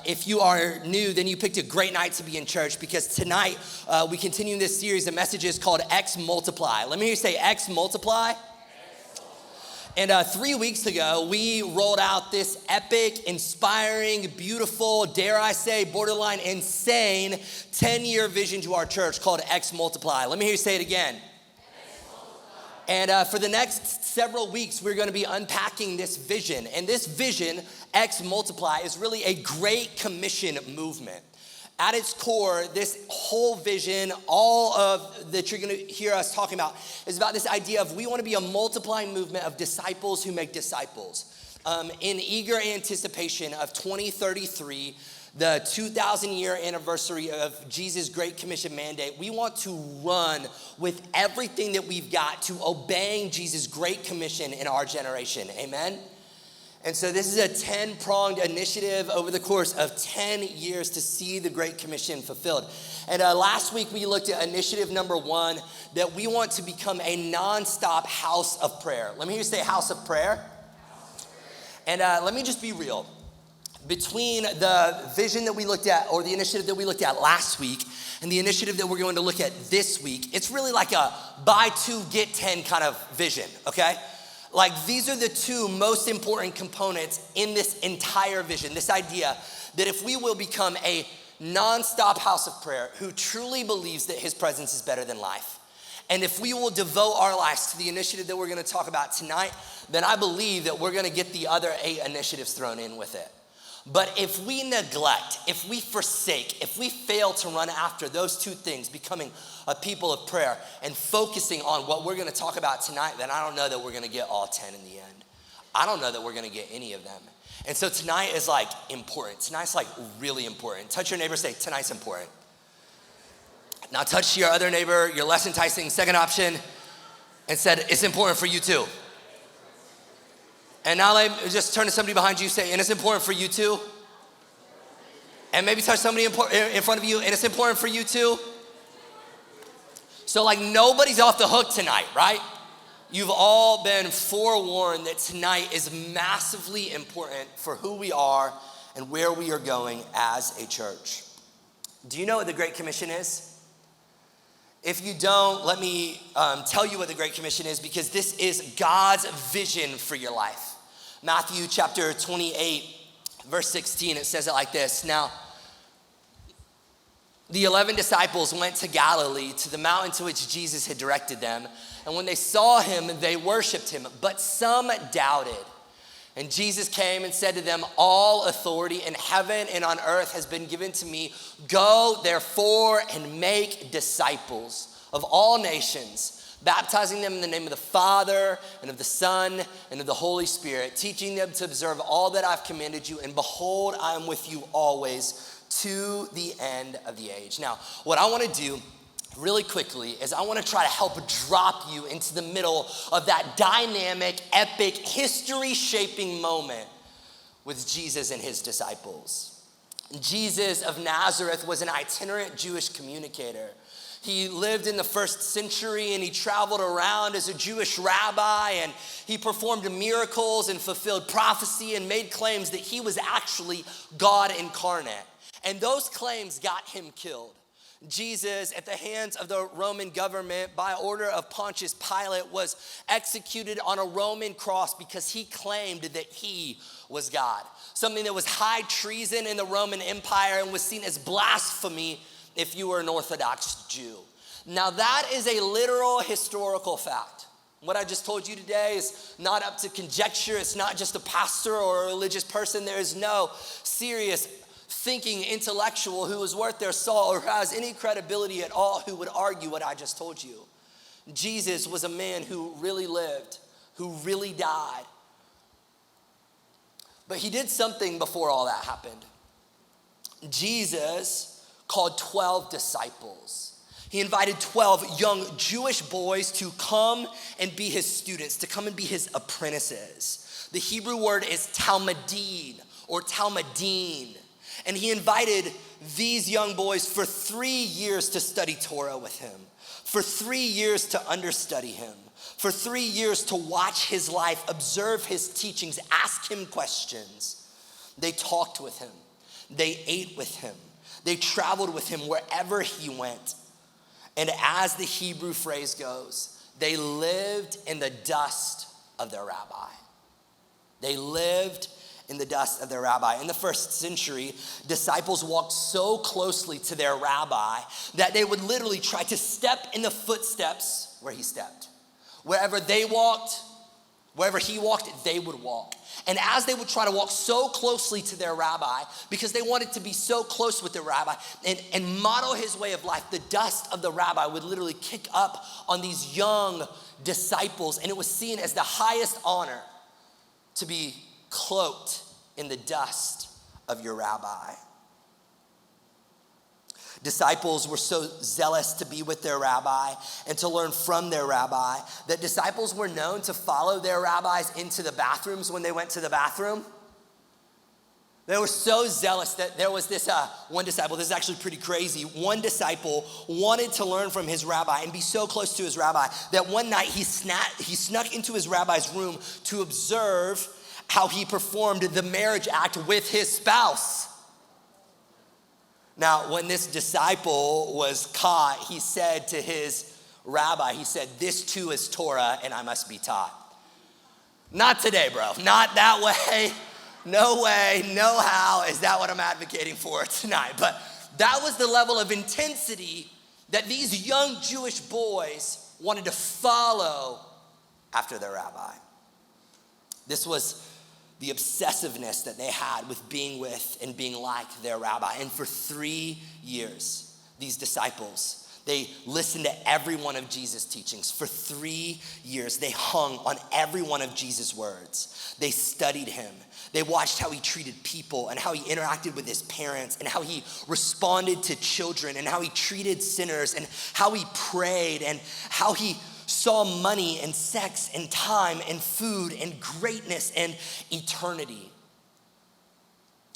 if you are new, then you picked a great night to be in church, because tonight we continue this series. The message is called X Multiply. Let me hear you say X Multiply. And 3 weeks ago, we rolled out this epic, inspiring, beautiful, dare I say, borderline insane 10-year vision to our church called X Multiply. Let me hear you say it again. And for the next several weeks, we're gonna be unpacking this vision. And this vision, X Multiply, is really a Great Commission movement. At its core, this whole vision, all of that you're gonna hear us talking about, is about this idea of we wanna be a multiplying movement of disciples who make disciples. In eager anticipation of 2033, the 2,000-year anniversary of Jesus' Great Commission mandate, we want to run with everything that we've got to obeying Jesus' Great Commission in our generation, amen? And so this is a 10-pronged initiative over the course of 10 years to see the Great Commission fulfilled. And last week we looked at initiative number 1, that we want to become a nonstop house of prayer. Let me hear you say house of prayer. And let me just be real. Between the vision that we looked at, or the initiative that we looked at last week, and the initiative that we're going to look at this week, it's really like a buy 2, get 10 kind of vision, okay? Like, these are the two most important components in this entire vision, this idea that if we will become a nonstop house of prayer who truly believes that his presence is better than life, and if we will devote our lives to the initiative that we're gonna talk about tonight, then I believe that we're gonna get the other 8 initiatives thrown in with it. But if we neglect, if we forsake, if we fail to run after those 2 things, becoming a people of prayer and focusing on what we're gonna talk about tonight, then I don't know that we're gonna get all 10 in the end. I don't know that we're gonna get any of them. And so tonight is like important. Tonight's like really important. Touch your neighbor, say, tonight's important. Now touch your other neighbor, your less enticing second option, and said, it's important for you too. And now just turn to somebody behind you, say, and it's important for you too. And maybe touch somebody in front of you, and it's important for you too. So like nobody's off the hook tonight, right? You've all been forewarned that tonight is massively important for who we are and where we are going as a church. Do you know what the Great Commission is? If you don't, let me tell you what the Great Commission is, because this is God's vision for your life. Matthew chapter 28, verse 16, it says it like this. Now, the 11 disciples went to Galilee, to the mountain to which Jesus had directed them. And when they saw him, they worshiped him, but some doubted. And Jesus came and said to them, all authority in heaven and on earth has been given to me. Go, therefore, and make disciples of all nations, baptizing them in the name of the Father and of the Son and of the Holy Spirit, teaching them to observe all that I've commanded you. And behold, I am with you always to the end of the age. Now, what I want to do really quickly is I want to try to help drop you into the middle of that dynamic, epic, history-shaping moment with Jesus and his disciples. Jesus of Nazareth was an itinerant Jewish communicator. He lived in the 1st century, and he traveled around as a Jewish rabbi, and he performed miracles and fulfilled prophecy and made claims that he was actually God incarnate. And those claims got him killed. Jesus, at the hands of the Roman government, by order of Pontius Pilate, was executed on a Roman cross because he claimed that he was God. Something that was high treason in the Roman Empire and was seen as blasphemy if you were an Orthodox Jew. Now that is a literal historical fact. What I just told you today is not up to conjecture. It's not just a pastor or a religious person. There is no serious thinking intellectual who is worth their salt or has any credibility at all who would argue what I just told you. Jesus was a man who really lived, who really died. But he did something before all that happened. Jesus called 12 disciples. He invited 12 young Jewish boys to come and be his students, to come and be his apprentices. The Hebrew word is talmidim or talmidim. And he invited these young boys for 3 years to study Torah with him, for 3 years to understudy him, for 3 years to watch his life, observe his teachings, ask him questions. They talked with him. They ate with him. They traveled with him wherever he went. And as the Hebrew phrase goes, they lived in the dust of their rabbi. They lived in the dust of their rabbi. In the first century, disciples walked so closely to their rabbi that they would literally try to step in the footsteps where he stepped. Wherever they walked, wherever he walked, they would walk. And as they would try to walk so closely to their rabbi, because they wanted to be so close with their rabbi and model his way of life, the dust of the rabbi would literally kick up on these young disciples, and it was seen as the highest honor to be cloaked in the dust of your rabbi. Disciples were so zealous to be with their rabbi and to learn from their rabbi that disciples were known to follow their rabbis into the bathrooms when they went to the bathroom. They were so zealous that there was this one disciple, this is actually pretty crazy. One disciple wanted to learn from his rabbi and be so close to his rabbi that one night he snuck into his rabbi's room to observe how he performed the marriage act with his spouse. Now, when this disciple was caught, he said to his rabbi, he said, "This too is Torah and I must be taught." Not today, bro. Not that way. No way, no how is that what I'm advocating for tonight. But that was the level of intensity that these young Jewish boys wanted to follow after their rabbi. This was the obsessiveness that they had with being with and being like their rabbi. And for 3 years, these disciples, they listened to every one of Jesus' teachings. For 3 years, they hung on every one of Jesus' words. They studied him. They watched how he treated people and how he interacted with his parents and how he responded to children and how he treated sinners and how he prayed and how he saw money and sex and time and food and greatness and eternity.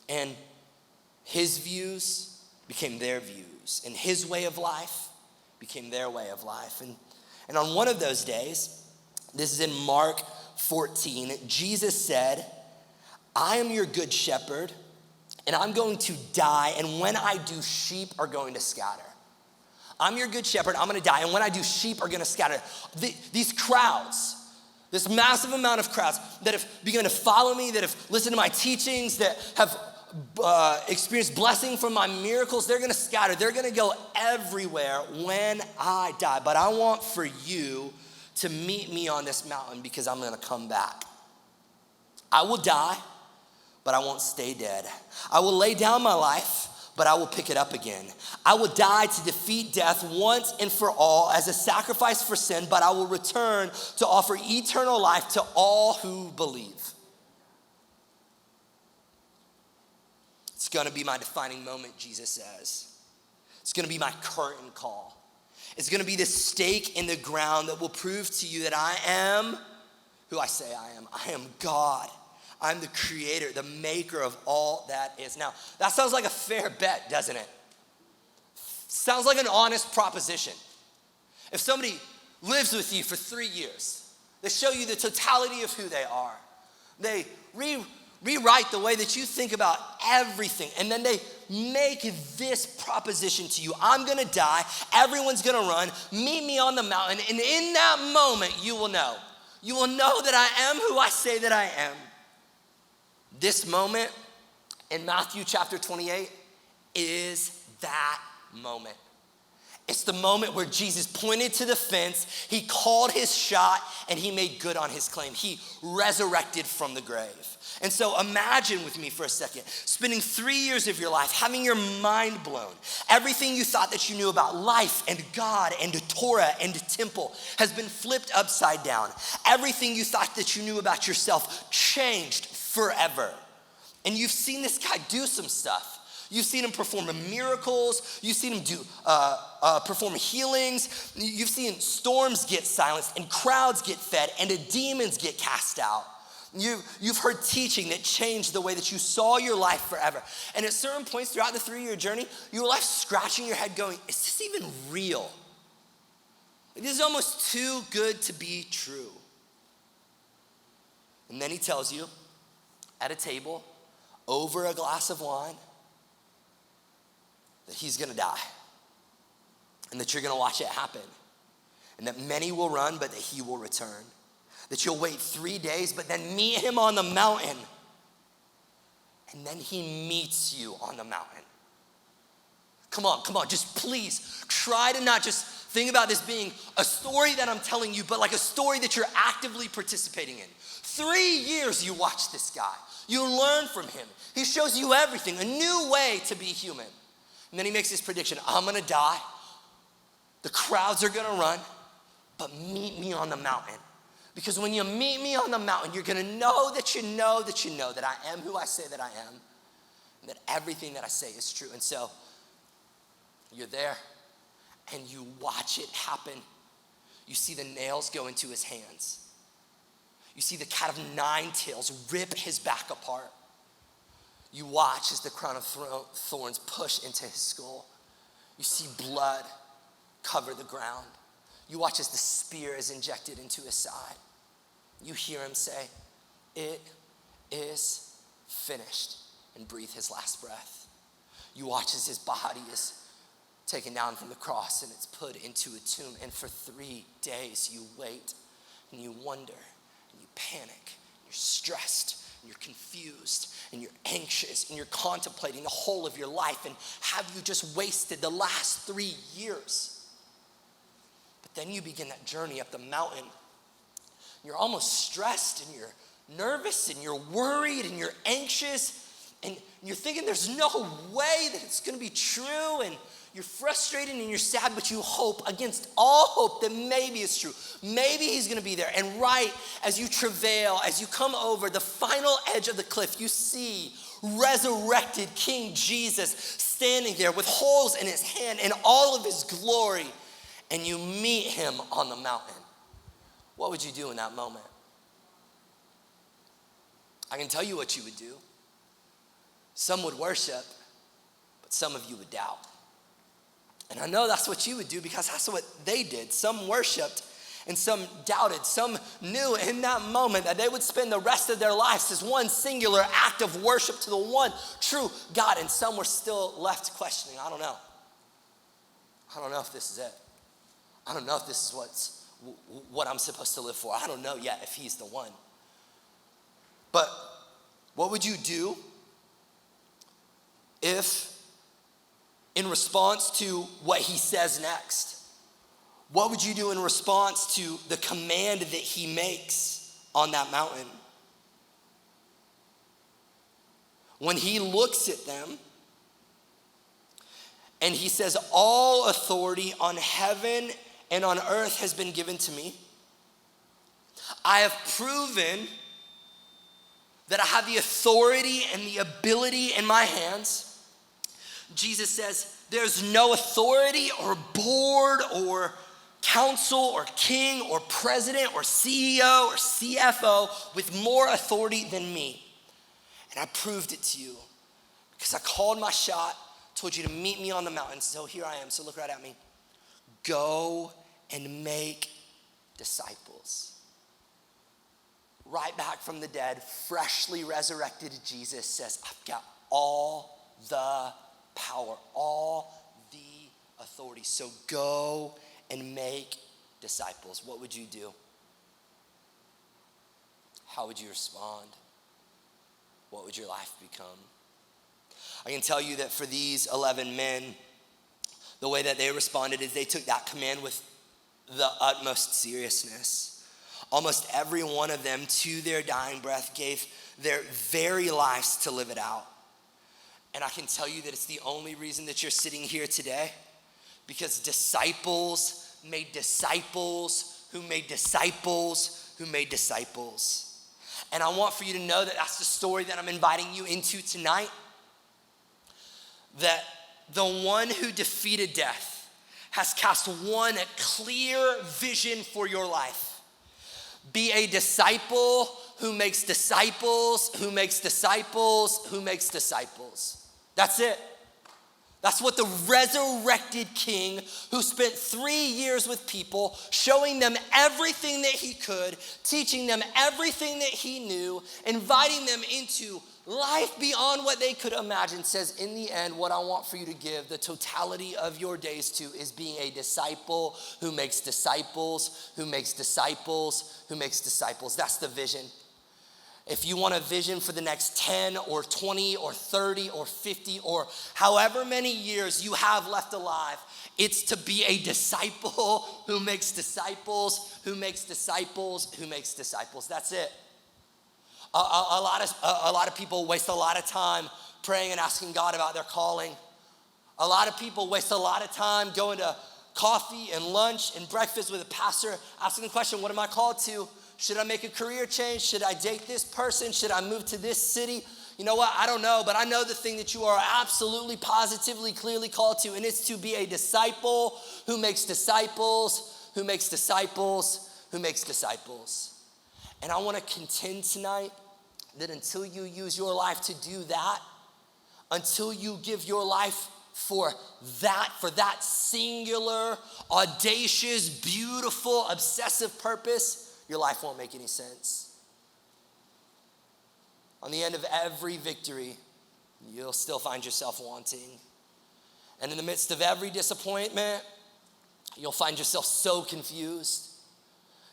And his views became their views, and his way of life became their way of life. And on one of those days, this is in Mark 14, Jesus said, "I am your good shepherd, and I'm going to die, and when I do, sheep are going to scatter." I'm your good shepherd, I'm gonna die, and when I do, sheep are gonna scatter. These crowds, this massive amount of crowds that have begun to follow me, that have listened to my teachings, that have experienced blessing from my miracles, they're gonna scatter. They're gonna go everywhere when I die. But I want for you to meet me on this mountain because I'm gonna come back. I will die, but I won't stay dead. I will lay down my life, but I will pick it up again. I will die to defeat death once and for all as a sacrifice for sin, but I will return to offer eternal life to all who believe. It's gonna be my defining moment, Jesus says. It's gonna be my curtain call. It's gonna be the stake in the ground that will prove to you that I am who I say I am. I am God. I'm the creator, the maker of all that is. Now, that sounds like a fair bet, doesn't it? Sounds like an honest proposition. If somebody lives with you for 3 years, they show you the totality of who they are. They rewrite the way that you think about everything, and then they make this proposition to you. I'm gonna die, everyone's gonna run, meet me on the mountain, and in that moment, you will know. You will know that I am who I say that I am. This moment in Matthew chapter 28 is that moment. It's the moment where Jesus pointed to the fence, he called his shot, and he made good on his claim. He resurrected from the grave. And so imagine with me for a second, spending 3 years of your life, having your mind blown. Everything you thought that you knew about life and God and Torah and temple has been flipped upside down. Everything you thought that you knew about yourself changed forever. And you've seen this guy do some stuff. You've seen him perform miracles. You've seen him perform healings. You've seen storms get silenced and crowds get fed and demons get cast out. You've heard teaching that changed the way that you saw your life forever. And at certain points throughout the 3-year journey, you were left scratching your head going, is this even real? This is almost too good to be true. And then he tells you, at a table, over a glass of wine, he's gonna die, and that you're gonna watch it happen, and that many will run, but that he will return. That you'll wait 3 days, but then meet him on the mountain, and then he meets you on the mountain. Come on, just please try to not just think about this being a story that I'm telling you, but like a story that you're actively participating in. 3 years you watch this guy. You learn from him. He shows you everything, a new way to be human. And then he makes this prediction, I'm gonna die. The crowds are gonna run, but meet me on the mountain. Because when you meet me on the mountain, you're gonna know that you know that you know that I am who I say that I am, and that everything that I say is true. And so you're there, and you watch it happen. You see the nails go into his hands. You see the cat of 9 tails rip his back apart. You watch as the crown of thorns push into his skull. You see blood cover the ground. You watch as the spear is injected into his side. You hear him say, "It is finished," and breathe his last breath. You watch as his body is taken down from the cross and it's put into a tomb. And for 3 days you wait and you wonder and you panic. You're stressed and you're confused and you're anxious and you're contemplating the whole of your life. And have you just wasted the last 3 years? But then you begin that journey up the mountain. You're almost stressed and you're nervous and you're worried and you're anxious and you're thinking there's no way that it's gonna be true, and you're frustrated and you're sad, but you hope against all hope that maybe it's true. Maybe he's gonna be there. And right as you travail, as you come over the final edge of the cliff, you see resurrected King Jesus standing there with holes in his hand and all of his glory, and you meet him on the mountain. What would you do in that moment? I can tell you what you would do. Some would worship, but some of you would doubt. And I know that's what you would do because that's what they did. Some worshiped and some doubted. Some knew in that moment that they would spend the rest of their lives as one singular act of worship to the one true God. And some were still left questioning, I don't know. I don't know if this is it. I don't know if this is what I'm supposed to live for. I don't know yet if he's the one. But what would you do if, in response to what he says next, what would you do in response to the command that he makes on that mountain? When he looks at them and he says, "All authority on heaven and on earth has been given to me. I have proven that I have the authority and the ability in my hands." Jesus says, there's no authority or board or council or king or president or CEO or CFO with more authority than me. And I proved it to you because I called my shot, told you to meet me on the mountain. So here I am. So look right at me. Go and make disciples. Right back from the dead, freshly resurrected Jesus says, I've got all the power, all the authority. So go and make disciples. What would you do? How would you respond? What would your life become? I can tell you that for these 11 men, the way that they responded is they took that command with the utmost seriousness. Almost every one of them, to their dying breath, gave their very lives to live it out. And I can tell you that it's the only reason that you're sitting here today, because disciples made disciples who made disciples who made disciples. And I want for you to know that that's the story that I'm inviting you into tonight. That the one who defeated death has cast one clear vision for your life. Be a disciple who makes disciples, who makes disciples, who makes disciples. That's it. That's what the resurrected king who spent 3 years with people, showing them everything that he could, teaching them everything that he knew, inviting them into life beyond what they could imagine, says, in the end, what I want for you to give the totality of your days to is being a disciple who makes disciples, who makes disciples, who makes disciples. That's the vision. If you want a vision for the next 10 or 20 or 30 or 50 or however many years you have left alive, it's to be a disciple who makes disciples, who makes disciples, who makes disciples. That's it. A lot of people waste a lot of time praying and asking God about their calling. A lot of people waste a lot of time going to coffee and lunch and breakfast with a pastor, asking the question, what am I called to? Should I make a career change? Should I date this person? Should I move to this city? You know what? I don't know, but I know the thing that you are absolutely, positively, clearly called to, and it's to be a disciple who makes disciples, who makes disciples, who makes disciples. And I want to contend tonight that until you use your life to do that, until you give your life for that singular, audacious, beautiful, obsessive purpose, your life won't make any sense. On the end of every victory, you'll still find yourself wanting. And in the midst of every disappointment, you'll find yourself so confused.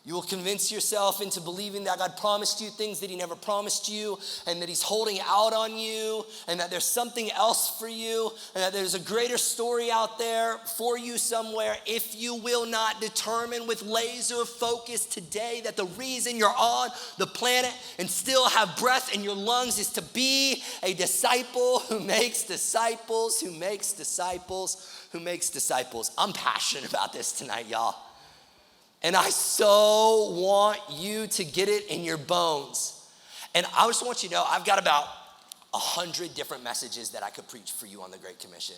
You will convince yourself into believing that God promised you things that he never promised you, and that he's holding out on you, and that there's something else for you, and that there's a greater story out there for you somewhere, if you will not determine with laser focus today that the reason you're on the planet and still have breath in your lungs is to be a disciple who makes disciples, who makes disciples, who makes disciples. I'm passionate about this tonight, y'all. And I so want you to get it in your bones. And I just want you to know, I've got about 100 different messages that I could preach for you on the Great Commission.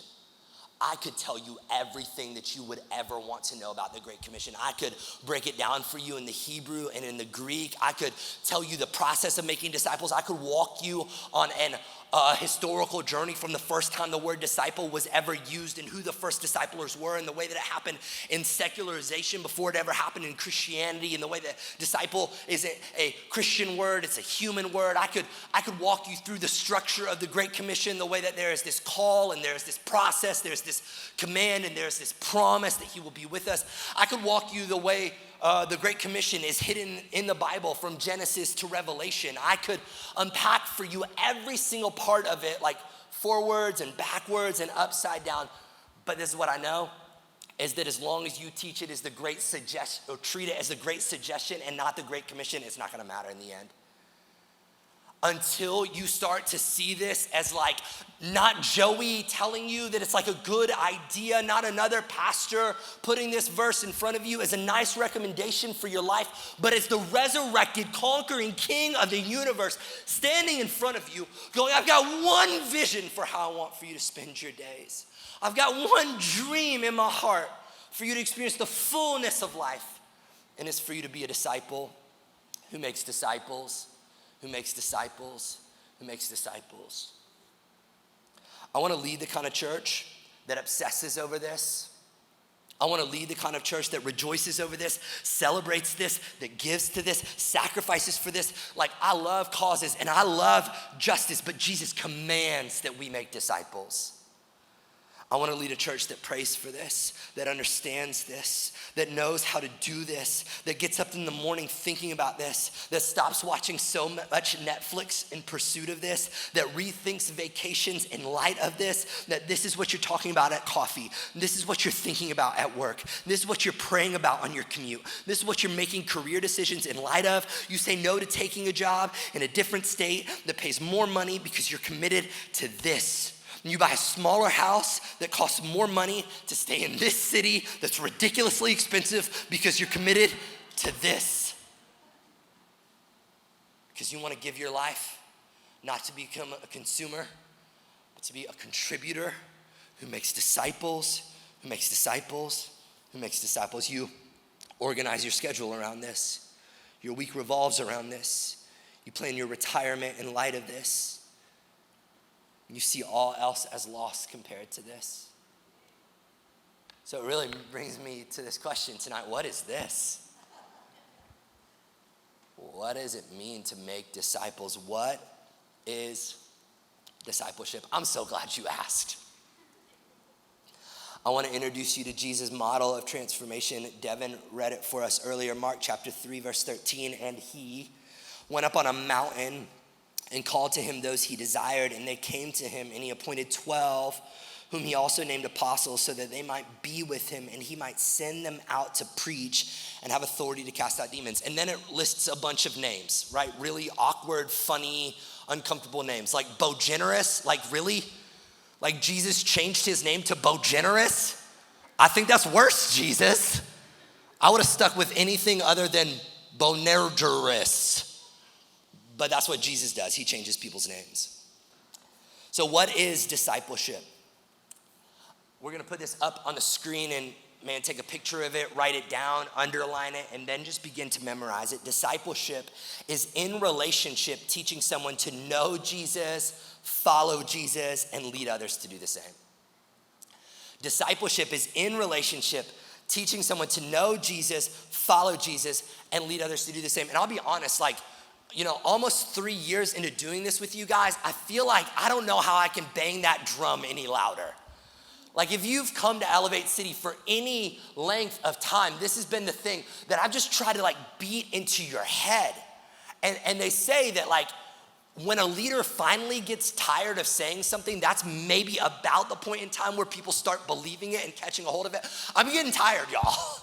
I could tell you everything that you would ever want to know about the Great Commission. I could break it down for you in the Hebrew and in the Greek. I could tell you the process of making disciples. I could walk you on an historical journey from the first time the word disciple was ever used and who the first disciplers were and the way that it happened in secularization before it ever happened in Christianity, and the way that disciple isn't a Christian word, it's a human word. I could walk you through the structure of the Great Commission, the way that there is this call and there's this process, there's this command and there's this promise that he will be with us. I could walk you the way the Great Commission is hidden in the Bible from Genesis to Revelation. I could unpack for you every single part of it, like forwards and backwards and upside down. But this is what I know, is that as long as you teach it as the great suggestion, or treat it as the great suggestion and not the Great Commission, it's not gonna matter in the end. Until you start to see this as like not Joey telling you that it's like a good idea, not another pastor putting this verse in front of you as a nice recommendation for your life, but it's the resurrected, conquering king of the universe standing in front of you going, I've got one vision for how I want for you to spend your days. I've got one dream in my heart for you to experience the fullness of life, and it's for you to be a disciple who makes disciples, who makes disciples, who makes disciples. I want to lead the kind of church that obsesses over this. I want to lead the kind of church that rejoices over this, celebrates this, that gives to this, sacrifices for this. Like, I love causes and I love justice, but Jesus commands that we make disciples. I want to lead a church that prays for this, that understands this, that knows how to do this, that gets up in the morning thinking about this, that stops watching so much Netflix in pursuit of this, that rethinks vacations in light of this, that this is what you're talking about at coffee, this is what you're thinking about at work, this is what you're praying about on your commute, this is what you're making career decisions in light of. You say no to taking a job in a different state that pays more money because you're committed to this. You buy a smaller house that costs more money to stay in this city that's ridiculously expensive because you're committed to this. Because you want to give your life not to become a consumer, but to be a contributor who makes disciples, who makes disciples, who makes disciples. You organize your schedule around this. Your week revolves around this. You plan your retirement in light of this. You see all else as lost compared to this. So it really brings me to this question tonight. What is this? What does it mean to make disciples? What is discipleship? I'm so glad you asked. I want to introduce you to Jesus' model of transformation. Devin read it for us earlier, Mark chapter 3, verse 13. And he went up on a mountain and called to him those he desired, and they came to him, and he appointed 12, whom he also named apostles, so that they might be with him, and he might send them out to preach and have authority to cast out demons. And then it lists a bunch of names, right? Really awkward, funny, uncomfortable names. Like Boanerges, like really? Like Jesus changed his name to Boanerges? I think that's worse, Jesus. I would have stuck with anything other than Boanerges. But that's what Jesus does. He changes people's names. So what is discipleship? We're gonna put this up on the screen and man, take a picture of it, write it down, underline it, and then just begin to memorize it. Discipleship is in relationship, teaching someone to know Jesus, follow Jesus, and lead others to do the same. Discipleship is in relationship, teaching someone to know Jesus, follow Jesus, and lead others to do the same. And I'll be honest, almost 3 years into doing this with you guys, I feel like I don't know how I can bang that drum any louder. Like if you've come to Elevate City for any length of time, this has been the thing that I've just tried to beat into your head. And they say that when a leader finally gets tired of saying something, that's maybe about the point in time where people start believing it and catching a hold of it. I'm getting tired, y'all.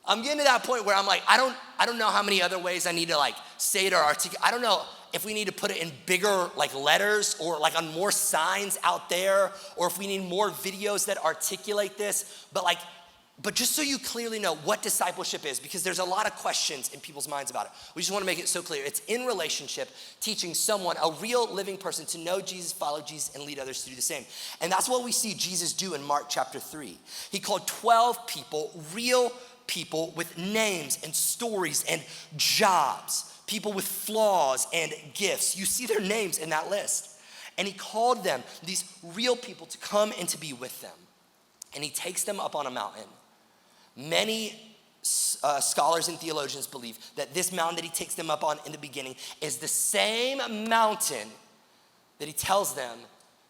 I'm getting to that point where I'm like, I don't know how many other ways I need to say it or articulate. I don't know if we need to put it in bigger letters or on more signs out there, or if we need more videos that articulate this. But just so you clearly know what discipleship is, because there's a lot of questions in people's minds about it. We just want to make it so clear. It's in relationship, teaching someone, a real living person, to know Jesus, follow Jesus, and lead others to do the same. And that's what we see Jesus do in Mark chapter 3. He called 12 people, real people with names and stories and jobs, people with flaws and gifts. You see their names in that list. And he called them, these real people, to come and to be with them. And he takes them up on a mountain. Many scholars and theologians believe that this mountain that he takes them up on in the beginning is the same mountain that he tells them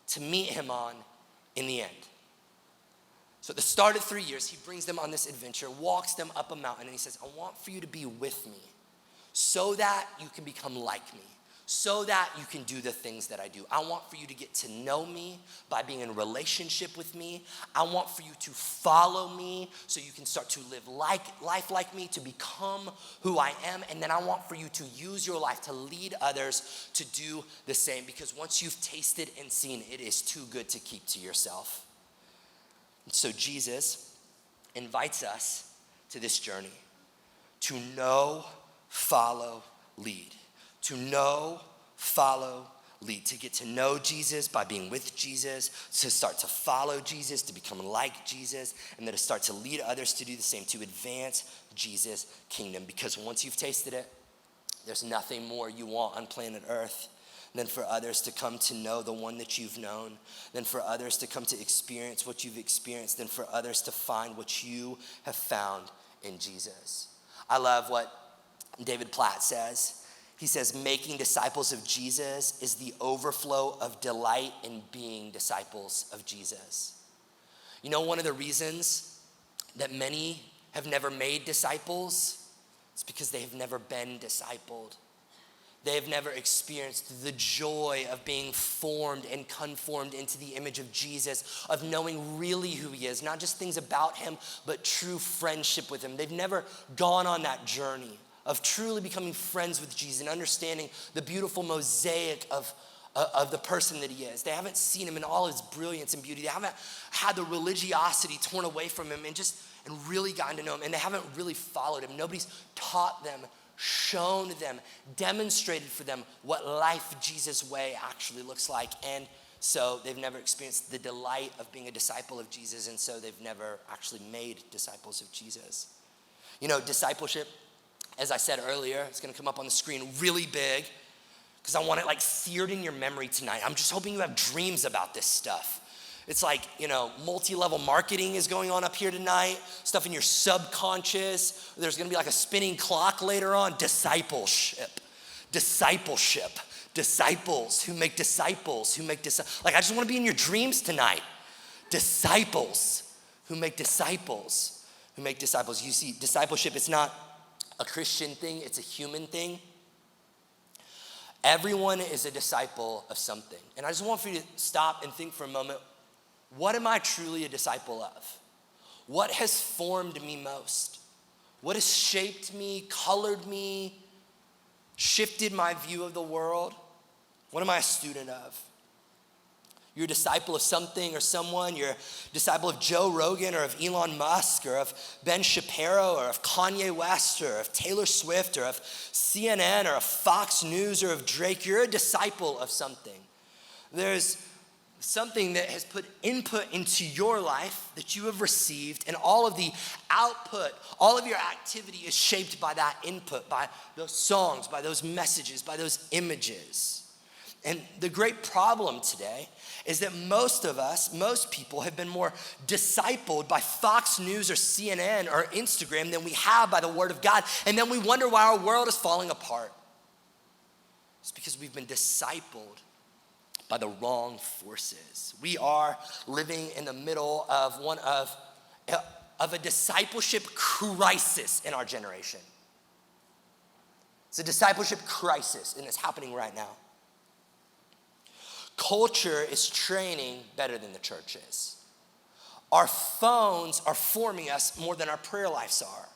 to meet him on in the end. So at the start of 3 years, he brings them on this adventure, walks them up a mountain, and he says, I want for you to be with me so that you can become like me, so that you can do the things that I do. I want for you to get to know me by being in relationship with me. I want for you to follow me so you can start to live life like me, to become who I am. And then I want for you to use your life to lead others to do the same, because once you've tasted and seen, it is too good to keep to yourself. So Jesus invites us to this journey to know, follow, lead. To know, follow, lead. To get to know Jesus by being with Jesus, to start to follow Jesus, to become like Jesus, and then to start to lead others to do the same, to advance Jesus' kingdom. Because once you've tasted it, there's nothing more you want on planet Earth than for others to come to know the one that you've known, than for others to come to experience what you've experienced, than for others to find what you have found in Jesus. I love what David Platt says. He says, making disciples of Jesus is the overflow of delight in being disciples of Jesus. You know, one of the reasons that many have never made disciples is because they have never been discipled. They have never experienced the joy of being formed and conformed into the image of Jesus, of knowing really who he is, not just things about him, but true friendship with him. They've never gone on that journey of truly becoming friends with Jesus and understanding the beautiful mosaic of the person that he is. They haven't seen him in all his brilliance and beauty. They haven't had the religiosity torn away from him and really gotten to know him. And they haven't really followed him. Nobody's taught them, shown them, demonstrated for them what life Jesus' way actually looks like. And so they've never experienced the delight of being a disciple of Jesus. And so they've never actually made disciples of Jesus. You know, discipleship, as I said earlier, it's gonna come up on the screen really big. because I want it like seared in your memory tonight. I'm just hoping you have dreams about this stuff. It's like, multi-level marketing is going on up here tonight, stuff in your subconscious. There's gonna be like a spinning clock later on. Discipleship, disciples who make disciples, Like, I just wanna be in your dreams tonight. Disciples who make disciples, You see, discipleship, it's not a Christian thing, it's a human thing. Everyone is a disciple of something. And I just want for you to stop and think for a moment, what am I truly a disciple of? What has formed me most? What has shaped me, colored me, shifted my view of the world? What am I a student of? You're a disciple of something or someone. You're a disciple of Joe Rogan or of Elon Musk or of Ben Shapiro or of Kanye West or of Taylor Swift or of CNN or of Fox News or of Drake. You're a disciple of something. There's something that has put input into your life that you have received, and all of the output, all of your activity is shaped by that input, by those songs, by those messages, by those images. And the great problem today is that most people have been more discipled by Fox News or CNN or Instagram than we have by the Word of God. And then we wonder why our world is falling apart. It's because we've been discipled by the wrong forces. We are living in the middle of a discipleship crisis in our generation. It's a discipleship crisis, and it's happening right now. Culture is training better than the church is. Our phones are forming us more than our prayer lives are.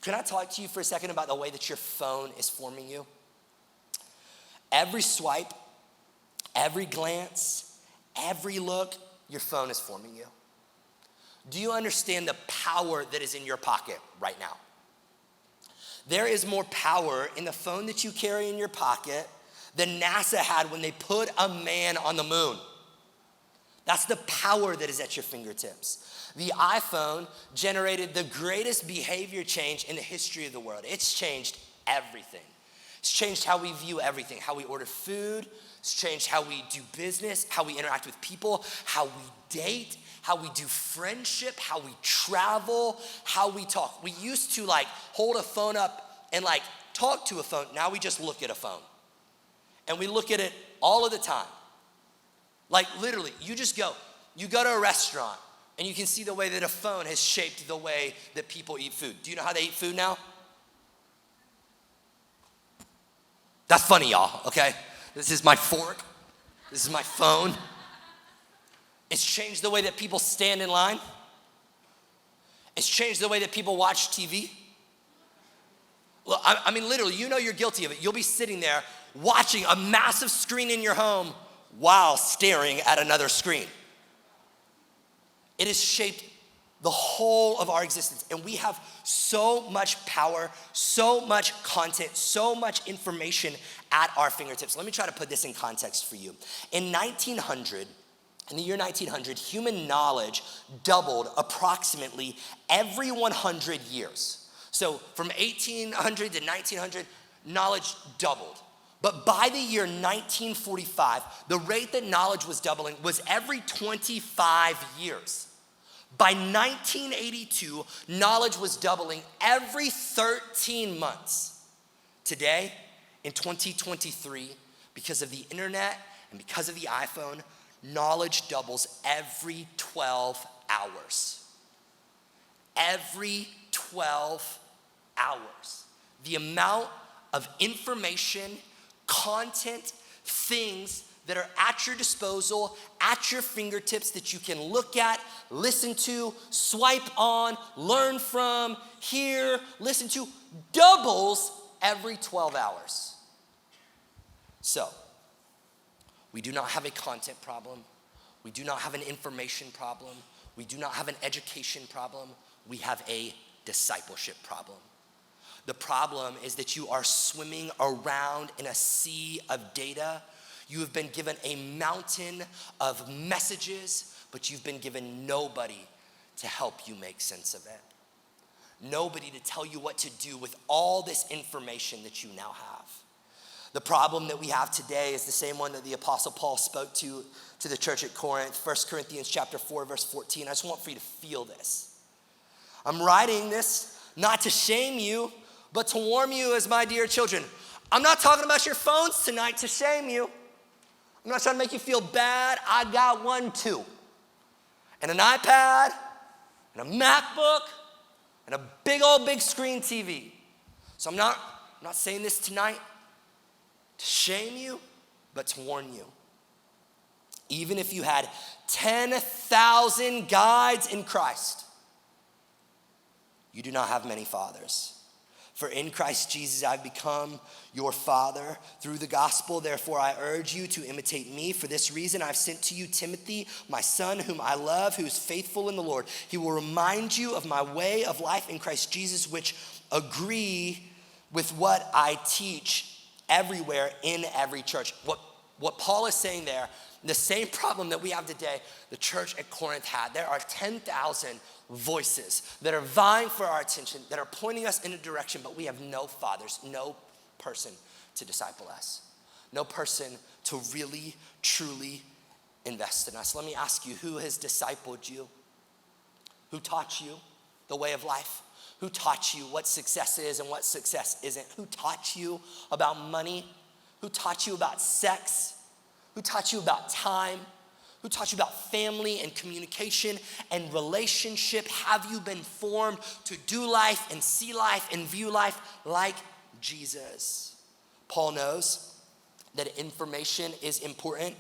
Can I talk to you for a second about the way that your phone is forming you? Every swipe, every glance, every look, your phone is forming you. Do you understand the power that is in your pocket right now? There is more power in the phone that you carry in your pocket than NASA had when they put a man on the moon. That's the power that is at your fingertips. The iPhone generated the greatest behavior change in the history of the world. It's changed everything. It's changed how we view everything, how we order food. It's changed how we do business, how we interact with people, how we date, how we do friendship, how we travel, how we talk. We used to hold a phone up and talk to a phone. Now we just look at a phone. And we look at it all of the time. Literally, you go to a restaurant and you can see the way that a phone has shaped the way that people eat food. Do you know how they eat food now? That's funny, y'all, okay? This is my fork. This is my phone. It's changed the way that people stand in line. It's changed the way that people watch TV. Look, I mean, literally, you're guilty of it. You'll be sitting there watching a massive screen in your home while staring at another screen. It has shaped the whole of our existence, and we have so much power, so much content, so much information at our fingertips. Let me try to put this in context for you. In the year 1900, human knowledge doubled approximately every 100 years. So from 1800 to 1900, knowledge doubled. But by the year 1945, the rate that knowledge was doubling was every 25 years. By 1982, knowledge was doubling every 13 months. Today, in 2023, because of the internet and because of the iPhone, knowledge doubles every 12 hours. Every 12 hours. The amount of information, content, things that are at your disposal, at your fingertips that you can look at, listen to, swipe on, learn from, hear, listen to, doubles every 12 hours. So, we do not have a content problem. We do not have an information problem. We do not have an education problem. We have a discipleship problem. The problem is that you are swimming around in a sea of data. You have been given a mountain of messages, but you've been given nobody to help you make sense of it. Nobody to tell you what to do with all this information that you now have. The problem that we have today is the same one that the Apostle Paul spoke to the church at Corinth. 1 Corinthians chapter 4, verse 14. I just want for you to feel this. I'm writing this not to shame you, but to warn you as my dear children. I'm not talking about your phones tonight to shame you. I'm not trying to make you feel bad. I got one too. And an iPad, and a MacBook, and a big screen TV. So I'm not saying this tonight to shame you, but to warn you. Even if you had 10,000 guides in Christ, you do not have many fathers. For in Christ Jesus I've become your father through the gospel. Therefore I urge you to imitate me. For this reason I've sent to you Timothy, my son, whom I love, who is faithful in the Lord. He will remind you of my way of life in Christ Jesus, which agree with what I teach everywhere in every church. What Paul is saying there, the same problem that we have today, the church at Corinth had. There are 10,000 voices that are vying for our attention, that are pointing us in a direction, but we have no fathers, no person to disciple us, no person to really, truly invest in us. Let me ask you, who has discipled you? Who taught you the way of life? Who taught you what success is and what success isn't? Who taught you about money? Who taught you about sex? Who taught you about time? Who taught you about family and communication and relationship? Have you been formed to do life and see life and view life like Jesus? Paul knows that information is important,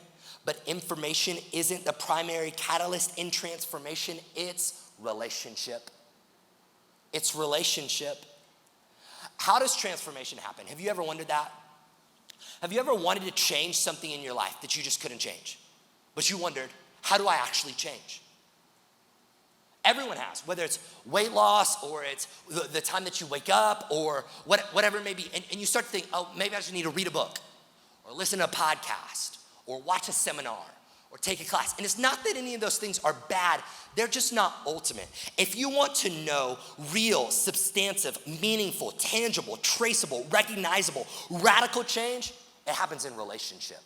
but information isn't the primary catalyst in transformation. It's relationship. It's relationship. How does transformation happen? Have you ever wondered that? Have you ever wanted to change something in your life that you just couldn't change? But you wondered, how do I actually change? Everyone has, whether it's weight loss or it's the time that you wake up or whatever it may be. And you start to think, oh, maybe I just need to read a book or listen to a podcast or watch a seminar or take a class. And it's not that any of those things are bad. They're just not ultimate. If you want to know real, substantive, meaningful, tangible, traceable, recognizable, radical change, it happens in relationship.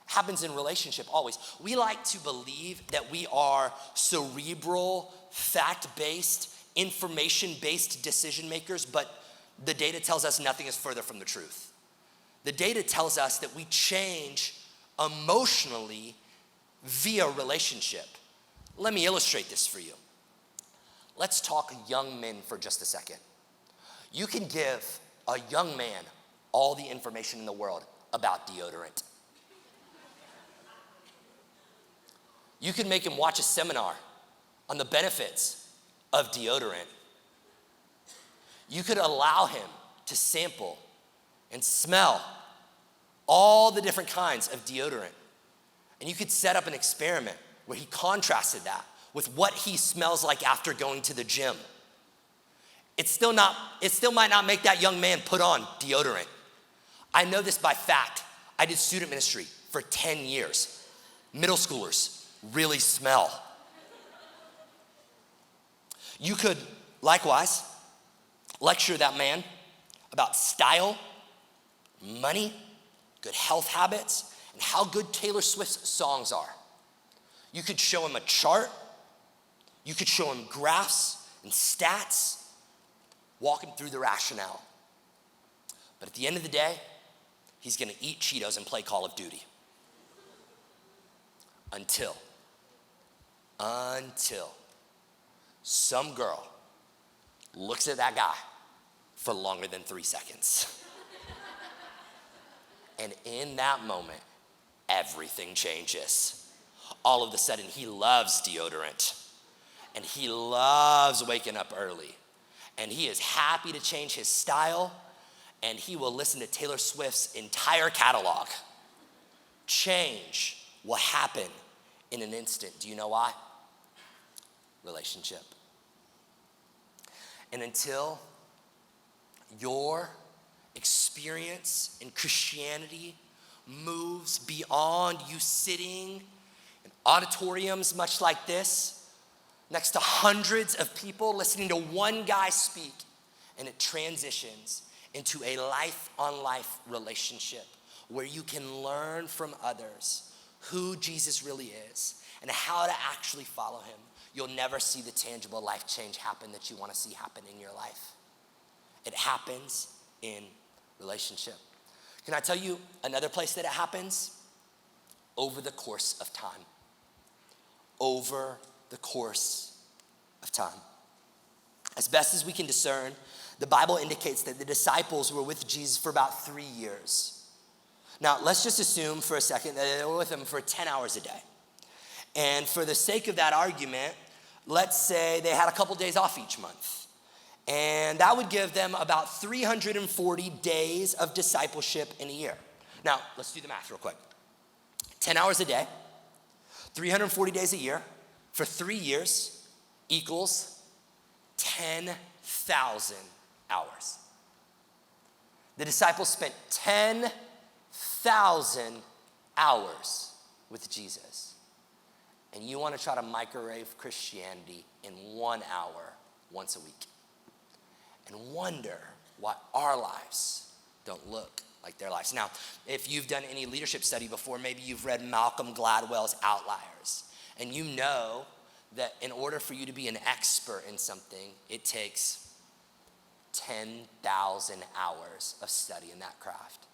Happens in relationship always. We like to believe that we are cerebral, fact-based, information-based decision makers, but the data tells us nothing is further from the truth. The data tells us that we change emotionally via relationship. Let me illustrate this for you. Let's talk young men for just a second. You can give a young man all the information in the world about deodorant. You can make him watch a seminar on the benefits of deodorant. You could allow him to sample and smell all the different kinds of deodorant. And you could set up an experiment where he contrasted that with what he smells like after going to the gym. It still might not make that young man put on deodorant. I know this by fact. I did student ministry for 10 years. Middle schoolers really smell. You could likewise lecture that man about style, money, good health habits, and how good Taylor Swift's songs are. You could show him a chart. You could show him graphs and stats, walk him through the rationale. But at the end of the day, he's gonna eat Cheetos and play Call of Duty. Until some girl looks at that guy for longer than 3 seconds. And in that moment, everything changes. All of a sudden, he loves deodorant. And he loves waking up early. And he is happy to change his style. And he will listen to Taylor Swift's entire catalog. Change will happen in an instant. Do you know why? Relationship. And until your experience in Christianity moves beyond you sitting in auditoriums much like this, next to hundreds of people listening to one guy speak, and it transitions into a life-on-life relationship where you can learn from others who Jesus really is and how to actually follow him, you'll never see the tangible life change happen that you want to see happen in your life. It happens in relationship. Can I tell you another place that it happens? Over the course of time. Over the course of time. As best as we can discern, the Bible indicates that the disciples were with Jesus for about 3 years. Now, let's just assume for a second that they were with him for 10 hours a day. And for the sake of that argument, let's say they had a couple days off each month. And that would give them about 340 days of discipleship in a year. Now, let's do the math real quick. 10 hours a day, 340 days a year, for 3 years equals 10,000 hours. The disciples spent 10,000 hours with Jesus. And you want to try to microwave Christianity in 1 hour once a week. And wonder why our lives don't look like their lives. Now, if you've done any leadership study before, maybe you've read Malcolm Gladwell's Outliers. And you know that in order for you to be an expert in something, it takes 10,000 hours of study in that craft.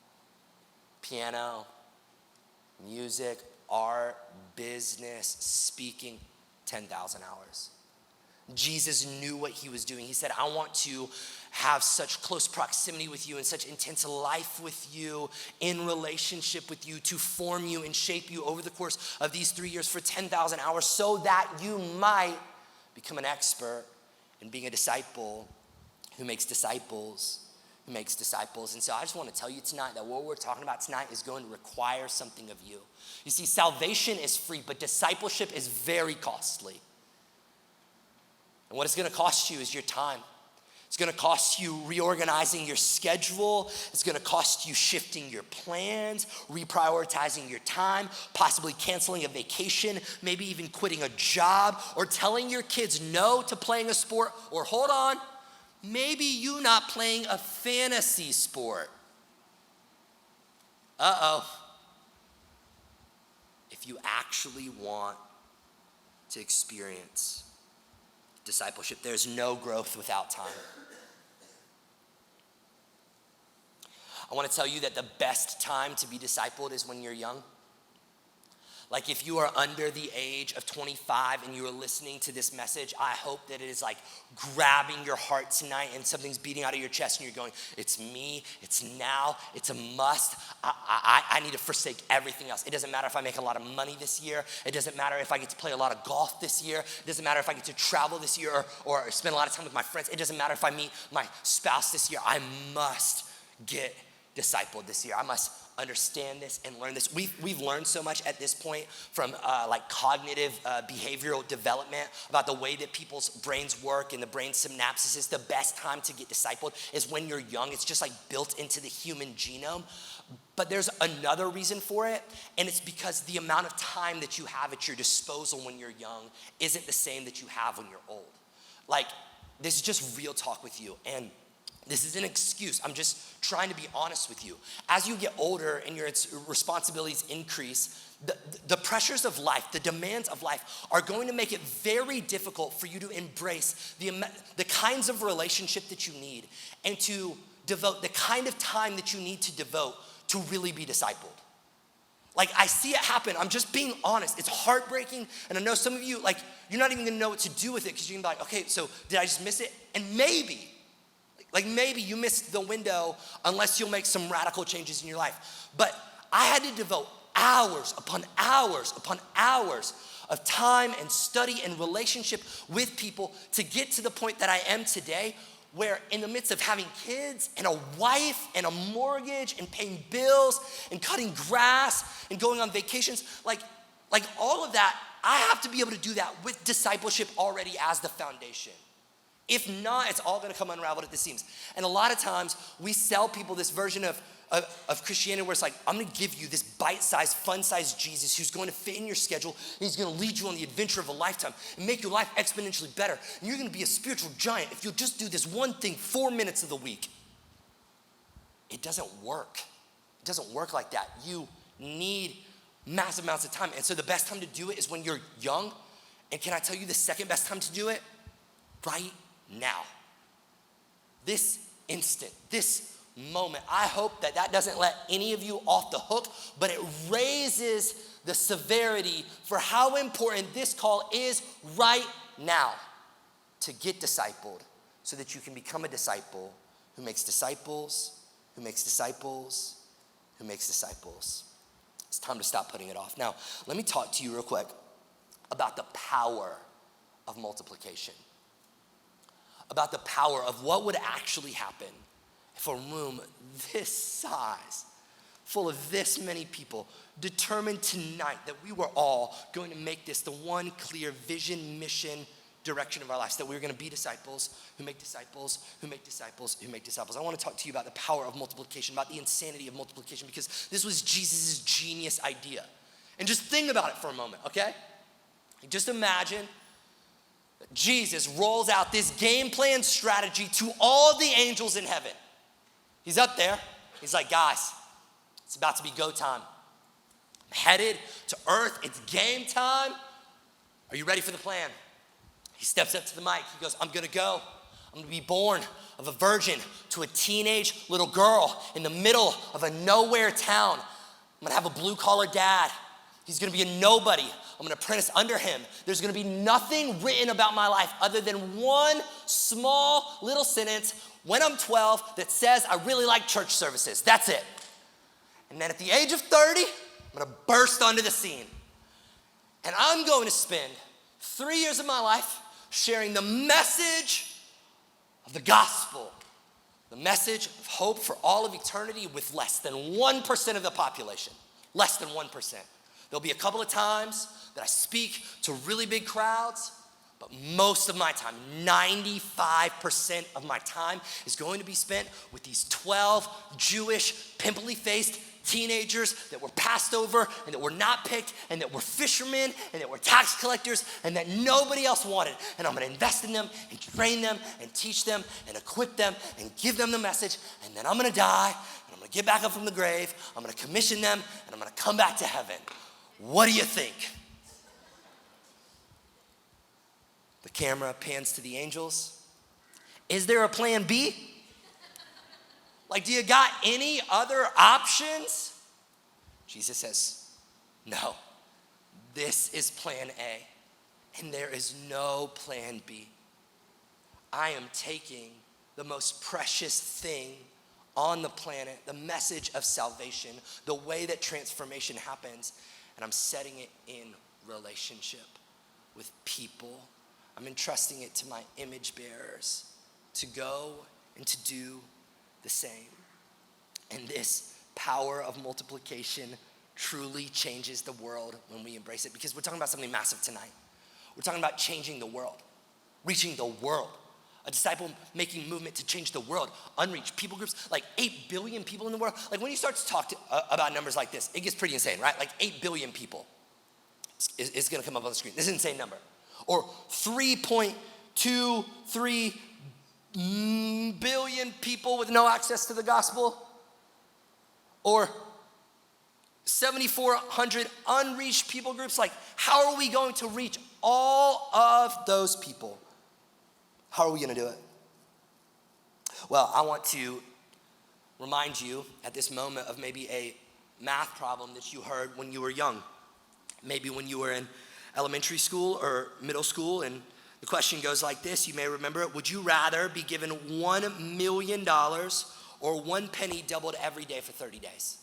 Piano, music, art, business, speaking, 10,000 hours. Jesus knew what he was doing. He said, I want to have such close proximity with you and such intense life with you, in relationship with you, to form you and shape you over the course of these 3 years for 10,000 hours so that you might become an expert in being a disciple who makes disciples, who makes disciples. And so I just want to tell you tonight that what we're talking about tonight is going to require something of you. You see, salvation is free, but discipleship is very costly. And what it's going to cost you is your time. It's going to cost you reorganizing your schedule. It's going to cost you shifting your plans, reprioritizing your time, possibly canceling a vacation, maybe even quitting a job, or telling your kids no to playing a sport, or hold on, maybe you not playing a fantasy sport. If you actually want to experience discipleship, there's no growth without time. I want to tell you that the best time to be discipled is when you're young. Like if you are under the age of 25 and you are listening to this message, I hope that it is like grabbing your heart tonight and something's beating out of your chest and you're going, it's me, it's now, it's a must. I need to forsake everything else. It doesn't matter if I make a lot of money this year. It doesn't matter if I get to play a lot of golf this year. It doesn't matter if I get to travel this year or spend a lot of time with my friends. It doesn't matter if I meet my spouse this year. I must get discipled this year. I must understand this and learn this. We've learned so much at this point from like cognitive behavioral development about the way that people's brains work and the brain synapses. The best time to get discipled is when you're young. It's just like built into the human genome. But there's another reason for it, and it's because the amount of time that you have at your disposal when you're young isn't the same that you have when you're old. Like, this is just real talk with you, and this is an excuse. I'm just trying to be honest with you. As you get older and your responsibilities increase, the pressures of life, the demands of life are going to make it very difficult for you to embrace the kinds of relationship that you need and to devote the kind of time that you need to devote to really be discipled. Like, I see it happen. I'm just being honest. It's heartbreaking. And I know some of you, like, you're not even gonna know what to do with it because you're gonna be like, okay, so did I just miss it? And maybe you missed the window unless you'll make some radical changes in your life. But I had to devote hours upon hours upon hours of time and study and relationship with people to get to the point that I am today, where in the midst of having kids and a wife and a mortgage and paying bills and cutting grass and going on vacations, like all of that, I have to be able to do that with discipleship already as the foundation. If not, it's all gonna come unraveled at the seams. And a lot of times we sell people this version of Christianity where it's like, I'm gonna give you this bite-sized, fun-sized Jesus who's going to fit in your schedule, and he's gonna lead you on the adventure of a lifetime and make your life exponentially better. And you're gonna be a spiritual giant if you'll just do this one thing 4 minutes of the week. it doesn't work. It doesn't work like that. You need massive amounts of time. And so the best time to do it is when you're young. And can I tell you the second best time to do it? Right now. This instant, this moment. I hope that that doesn't let any of you off the hook, but it raises the severity for how important this call is right now to get discipled so that you can become a disciple who makes disciples, who makes disciples, who makes disciples. It's time to stop putting it off. Now, let me talk to you real quick about the power of multiplication, about the power of what would actually happen if a room this size, full of this many people, determined tonight that we were all going to make this the one clear vision, mission, direction of our lives, that we were going to be disciples who make disciples, who make disciples, who make disciples. I want to talk to you about the power of multiplication, about the insanity of multiplication, because this was Jesus' genius idea. And just think about it for a moment, okay? Just imagine that Jesus rolls out this game plan strategy to all the angels in heaven. He's up there. He's like, guys, it's about to be go time. I'm headed to earth. It's game time. Are you ready for the plan? He steps up to the mic. He goes, I'm going to go. I'm going to be born of a virgin to a teenage little girl in the middle of a nowhere town. I'm going to have a blue-collar dad. He's going to be a nobody. I'm going to apprentice under him. There's going to be nothing written about my life other than one small little sentence when I'm 12 that says I really like church services. That's it. And then at the age of 30, I'm going to burst onto the scene. And I'm going to spend 3 years of my life sharing the message of the gospel, the message of hope for all of eternity with less than 1% of the population, less than 1%. There'll be a couple of times that I speak to really big crowds, but most of my time, 95% of my time is going to be spent with these 12 Jewish, pimply-faced teenagers that were passed over and that were not picked and that were fishermen and that were tax collectors and that nobody else wanted. And I'm going to invest in them and train them and teach them and equip them and give them the message. And then I'm going to die and I'm going to get back up from the grave. I'm going to commission them and I'm going to come back to heaven. What do you think? The camera pans to the angels. Is there a plan B? Like, do you got any other options? Jesus says, no, this is plan A, and there is no plan B. I am taking the most precious thing on the planet, the message of salvation, the way that transformation happens, and I'm setting it in relationship with people. I'm entrusting it to my image bearers to go and to do the same. And this power of multiplication truly changes the world when we embrace it, because we're talking about something massive tonight. We're talking about changing the world, reaching the world, a disciple-making movement to change the world, unreached people groups, like 8 billion people in the world. Like when you start to talk about numbers like this, it gets pretty insane, right? Like 8 billion people. It's gonna come up on the screen. This is an insane number. Or 3.23 billion people with no access to the gospel, or 7,400 unreached people groups. Like, how are we going to reach all of those people? How are we gonna do it? Well, I want to remind you at this moment of maybe a math problem that you heard when you were young, maybe when you were in elementary school or middle school, and the question goes like this, you may remember it. Would you rather be given $1 million or 1 penny doubled every day for 30 days?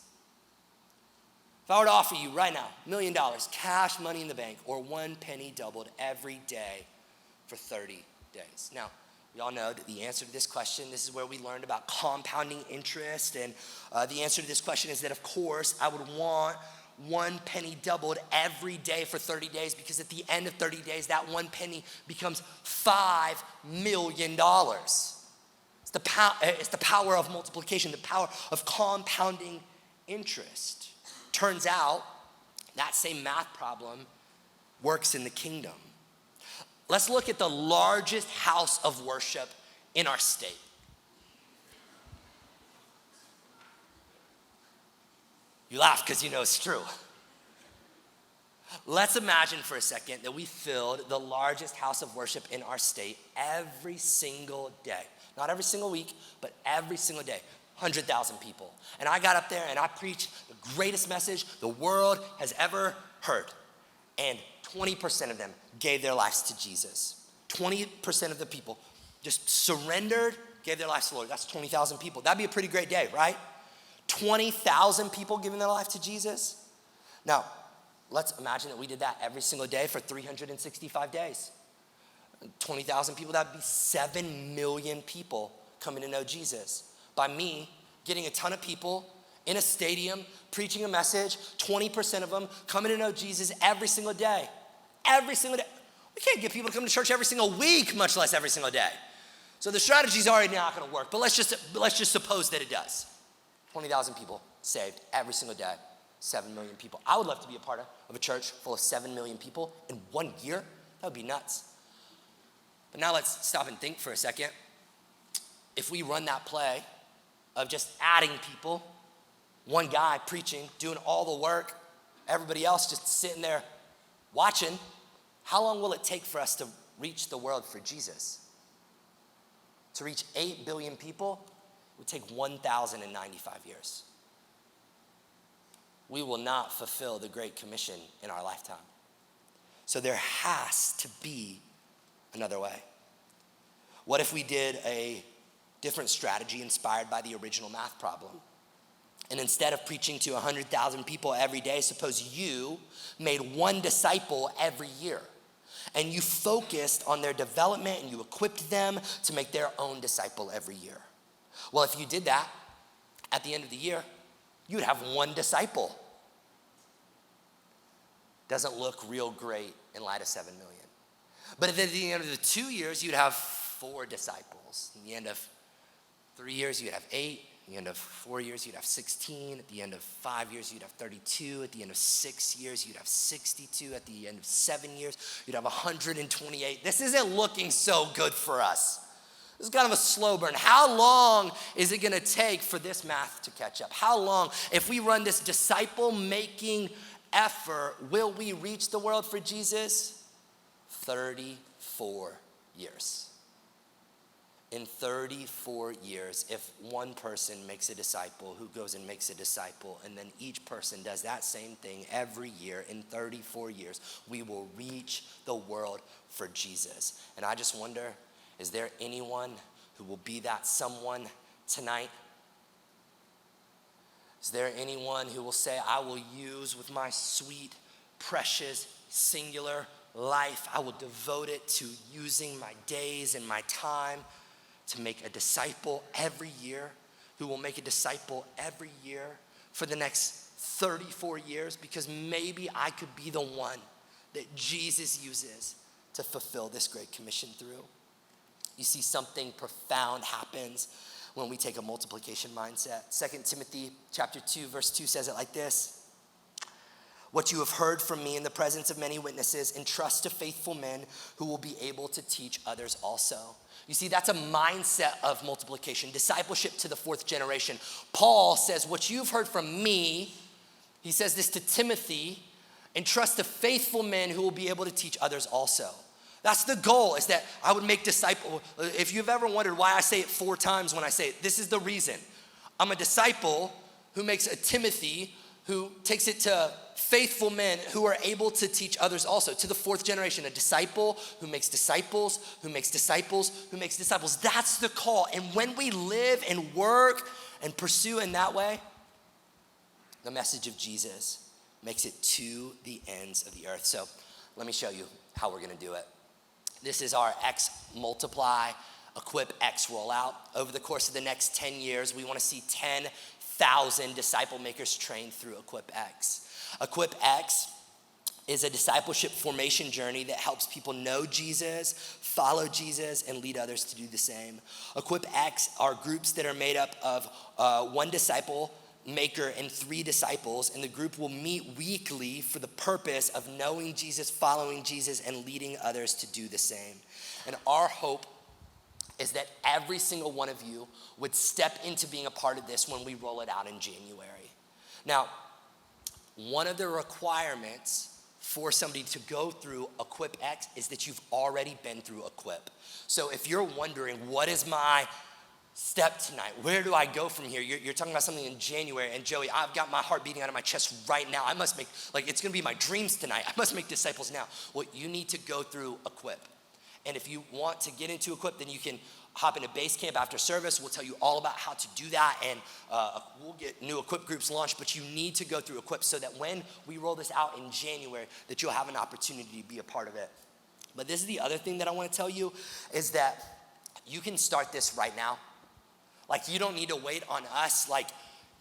If I were to offer you right now, $1 million, cash money in the bank, or 1 penny doubled every day for 30 days. Now, we all know that the answer to this question, this is where we learned about compounding interest, and the answer to this question is that, of course, I would want 1 penny doubled every day for 30 days, because at the end of 30 days, that 1 penny becomes $5 million. It's the power of multiplication, the power of compounding interest. Turns out that same math problem works in the kingdom. Let's look at the largest house of worship in our state. You laugh because you know it's true. Let's imagine for a second that we filled the largest house of worship in our state every single day. Not every single week, but every single day. 100,000 people. And I got up there and I preached the greatest message the world has ever heard. And 20% of them gave their lives to Jesus. 20% of the people just surrendered, gave their lives to the Lord. That's 20,000 people. That'd be a pretty great day, right? 20,000 people giving their life to Jesus. Now, let's imagine that we did that every single day for 365 days. 20,000 people, that'd be 7 million people coming to know Jesus. By me getting a ton of people in a stadium, preaching a message, 20% of them coming to know Jesus every single day. Every single day. We can't get people to come to church every single week, much less every single day. So the strategy's already not gonna work, but let's just suppose that it does. 20,000 people saved every single day, 7 million people. I would love to be a part of a church full of 7 million people in 1 year. That would be nuts. But now let's stop and think for a second. If we run that play of just adding people, one guy preaching, doing all the work, everybody else just sitting there watching, how long will it take for us to reach the world for Jesus? To reach 8 billion people, it would take 1,095 years. We will not fulfill the Great Commission in our lifetime. So there has to be another way. What if we did a different strategy inspired by the original math problem? And instead of preaching to 100,000 people every day, suppose you made one disciple every year. And you focused on their development and you equipped them to make their own disciple every year. Well, if you did that, at the end of the year, you would have one disciple. Doesn't look real great in light of 7 million. But at the end of the 2 years, you'd have 4 disciples. At the end of 3 years, you'd have 8. At the end of 4 years, you'd have 16. At the end of 5 years, you'd have 32. At the end of 6 years, you'd have 62. At the end of 7 years, you'd have 128. This isn't looking so good for us. This is kind of a slow burn. How long is it gonna take for this math to catch up? How long, if we run this disciple-making effort, will we reach the world for Jesus? 34 years. In 34 years, if one person makes a disciple who goes and makes a disciple, and then each person does that same thing every year, in 34 years, we will reach the world for Jesus. And I just wonder, is there anyone who will be that someone tonight? Is there anyone who will say, I will use with my sweet, precious, singular life, I will devote it to using my days and my time to make a disciple every year, who will make a disciple every year for the next 34 years, because maybe I could be the one that Jesus uses to fulfill this great commission through. You see, something profound happens when we take a multiplication mindset. 2 Timothy chapter 2, verse 2 says it like this: what you have heard from me in the presence of many witnesses, entrust to faithful men who will be able to teach others also. You see, that's a mindset of multiplication, discipleship to the 4th generation. Paul says, what you've heard from me, he says this to Timothy, entrust to faithful men who will be able to teach others also. That's the goal, is that I would make disciples. If you've ever wondered why I say it 4 times when I say it, this is the reason. I'm a disciple who makes a Timothy, who takes it to faithful men who are able to teach others also. To the 4th generation, a disciple who makes disciples, who makes disciples, who makes disciples. That's the call. And when we live and work and pursue in that way, the message of Jesus makes it to the ends of the earth. So let me show you how we're gonna do it. This is our X multiply, equip X rollout. Over the course of the next 10 years, we wanna see 10,000 disciple makers trained through Equip X. Equip X is a discipleship formation journey that helps people know Jesus, follow Jesus, and lead others to do the same. Equip X are groups that are made up of 1 disciple maker and 3 disciples, and the group will meet weekly for the purpose of knowing Jesus, following Jesus, and leading others to do the same. And our hope is that every single one of you would step into being a part of this when we roll it out in January. Now, one of the requirements for somebody to go through Equip X is that you've already been through Equip. So if you're wondering, what is my step tonight? Where do I go from here? You're talking about something in January, and Joey, I've got my heart beating out of my chest right now. I must make, it's gonna be my dreams tonight. I must make disciples now. Well, you need to go through Equip. And if you want to get into Equip, then you can hop into base camp after service. We'll tell you all about how to do that, and we'll get new Equip groups launched, but you need to go through Equip so that when we roll this out in January, that you'll have an opportunity to be a part of it. But this is the other thing that I wanna tell you, is that you can start this right now. You don't need to wait on us.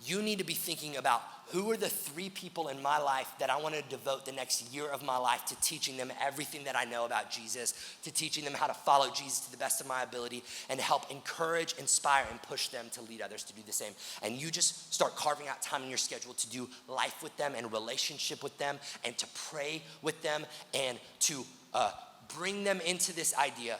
You need to be thinking about, who are the 3 people in my life that I want to devote the next year of my life to teaching them everything that I know about Jesus, to teaching them how to follow Jesus to the best of my ability, and to help encourage, inspire, and push them to lead others to do the same. And you just start carving out time in your schedule to do life with them and relationship with them, and to pray with them, and to bring them into this idea.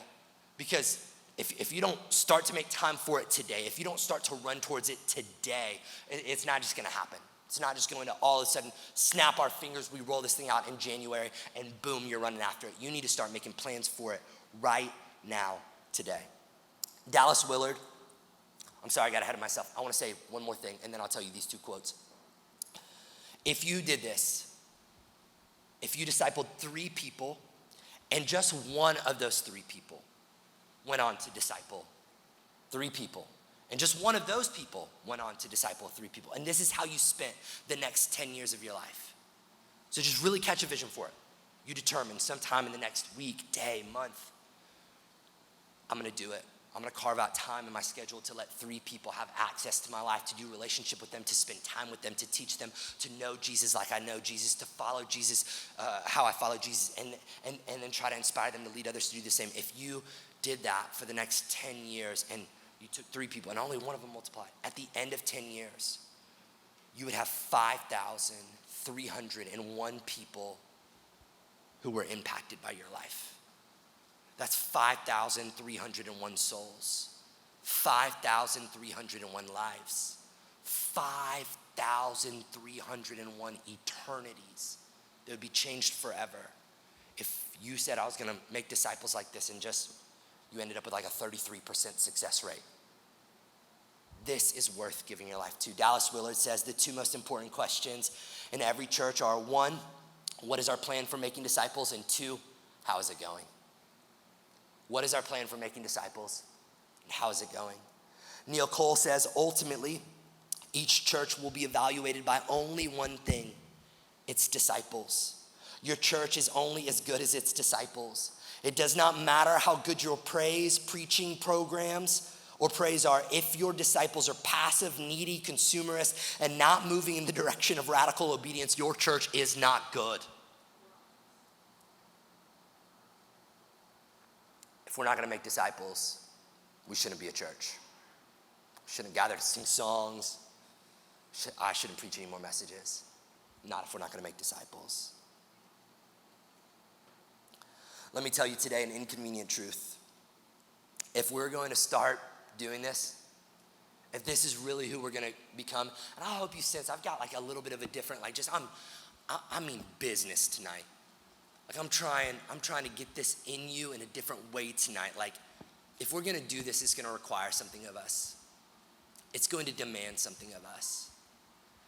Because if you don't start to make time for it today, if you don't start to run towards it today, it's not just gonna happen. It's not just going to all of a sudden snap our fingers, we roll this thing out in January, and boom, you're running after it. You need to start making plans for it right now, today. Dallas Willard, I'm sorry, I got ahead of myself. I wanna say one more thing, and then I'll tell you these 2 quotes. If you did this, if you discipled 3 people, and just one of those 3 people went on to disciple 3 people, and just one of those people went on to disciple 3 people, and this is how you spent the next 10 years of your life. So just really catch a vision for it. You determine sometime in the next week, day, month, I'm gonna do it. I'm gonna carve out time in my schedule to let 3 people have access to my life, to do relationship with them, to spend time with them, to teach them to know Jesus like I know Jesus, to follow Jesus how I follow Jesus, and then try to inspire them to lead others to do the same. If you did that for the next 10 years, and you took 3 people and only one of them multiplied, at the end of 10 years, you would have 5,301 people who were impacted by your life. That's 5,301 souls, 5,301 lives, 5,301 eternities that would be changed forever if you said, I was gonna make disciples like this, and just you ended up with a 33% success rate. This is worth giving your life to. Dallas Willard says the 2 most important questions in every church are, 1, what is our plan for making disciples? And 2, how is it going? What is our plan for making disciples? And how is it going? Neil Cole says, ultimately, each church will be evaluated by only one thing: its disciples. Your church is only as good as its disciples. It does not matter how good your praise, preaching programs, or praise are. If your disciples are passive, needy, consumerist, and not moving in the direction of radical obedience, your church is not good. If we're not gonna make disciples, we shouldn't be a church. We shouldn't gather to sing songs. I shouldn't preach any more messages. Not if we're not gonna make disciples. Let me tell you today an inconvenient truth. If we're going to start doing this, if this is really who we're gonna become, and I hope you sense I've got a little bit of a different, I mean business tonight. I'm trying to get this in you in a different way tonight. If we're gonna do this, it's gonna require something of us. It's going to demand something of us.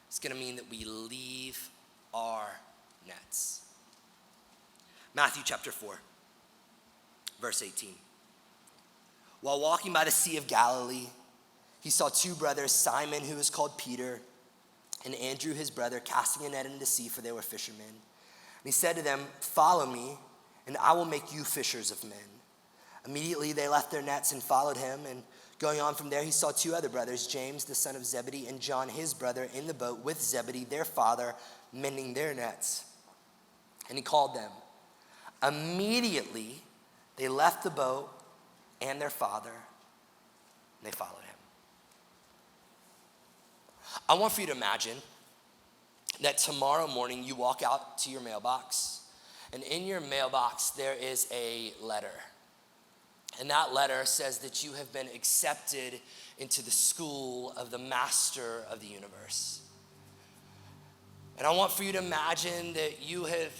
It's gonna mean that we leave our nets. Matthew chapter 4, verse 18. While walking by the Sea of Galilee, he saw 2 brothers, Simon, who is called Peter, and Andrew, his brother, casting a net into the sea, for they were fishermen. And he said to them, follow me, and I will make you fishers of men. Immediately they left their nets and followed him, and going on from there, he saw 2 other brothers, James, the son of Zebedee, and John, his brother, in the boat with Zebedee, their father, mending their nets. And he called them. Immediately they left the boat and their father, and they followed him. I want for you to imagine that tomorrow morning you walk out to your mailbox, and in your mailbox there is a letter. And that letter says that you have been accepted into the school of the master of the universe. And I want for you to imagine that you have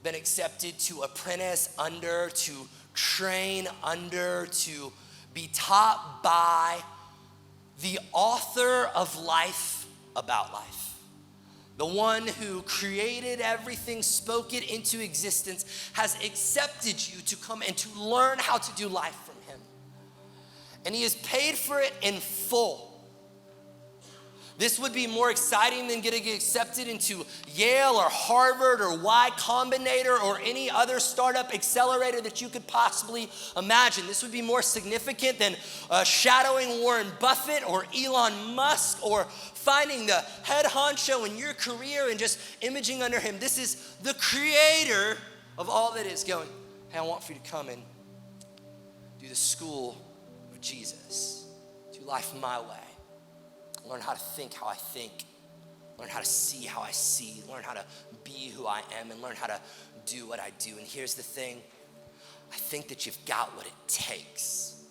been accepted to apprentice under, to train under, to be taught by the author of life about life. The one who created everything, spoke it into existence, has accepted you to come and to learn how to do life from him. And he has paid for it in full. This would be more exciting than getting accepted into Yale or Harvard or Y Combinator or any other startup accelerator that you could possibly imagine. This would be more significant than shadowing Warren Buffett or Elon Musk or finding the head honcho in your career and just imaging under him. This is the creator of all that is going, hey, I want for you to come and do the school of Jesus. Do life my way. Learn how to think how I think. Learn how to see how I see. Learn how to be who I am and learn how to do what I do. And here's the thing. I think that you've got what it takes.